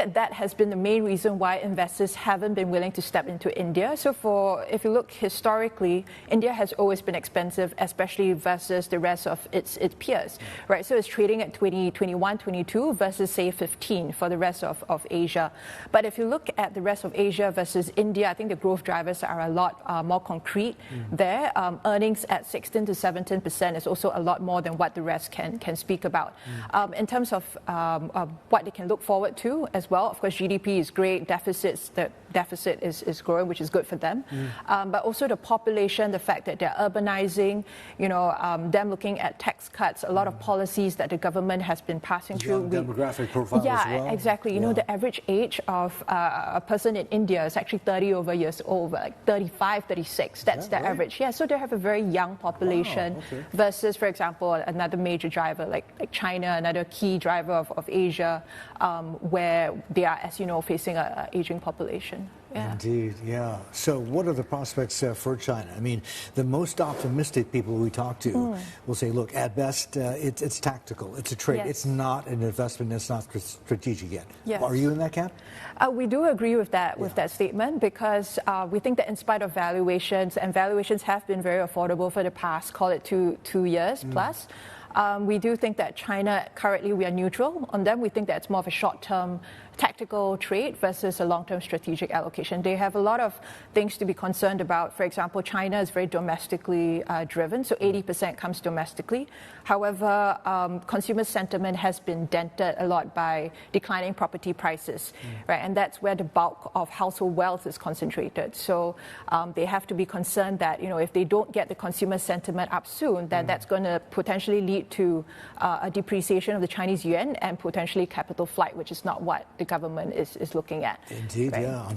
that that has been the main reason why investors haven't been willing to step into India. So if you look historically, India has always been expensive, especially versus the rest of its peers, right? So it's trading at 20, 21, 22 versus say 15 for the rest of Asia. But if you look at the rest of Asia versus India, I think the growth drivers are a lot more concrete there. Earnings at 16 to 17% is also a lot more than what the rest can speak about. In terms of what they can look forward to as well, of course, GDP is great, the deficit is growing, which is good for them. But also the population, the fact that they're urbanizing, them looking at tax cuts, a lot of policies that the government has been passing through. Demographic profile as well. Yeah, exactly. The average age of a person in India is actually 30 over years old, like 35, 36. That's the average. Yeah, so they have a very young population versus, for example, another major driver like China, another key driver of Asia, where they are, as you know, facing an aging population. Yeah. Indeed, yeah. So what are the prospects for China? I mean, the most optimistic people we talk to will say, look, at best, it's tactical. It's a trade. Yes. It's not an investment. It's not strategic yet. Yes. Are you in that camp? We do agree with that statement because we think that in spite of valuations, and valuations have been very affordable for the past, call it two years plus, we do think that China, currently we are neutral on them. We think that it's more of a short-term tactical trade versus a long-term strategic allocation. They have a lot of things to be concerned about. For example, China is very domestically driven, so 80% comes domestically. However, consumer sentiment has been dented a lot by declining property prices, right? And that's where the bulk of household wealth is concentrated. So they have to be concerned that, if they don't get the consumer sentiment up soon, then that's going to potentially lead to a depreciation of the Chinese yuan and potentially capital flight, which is not what the government is looking at. Indeed, right? yeah.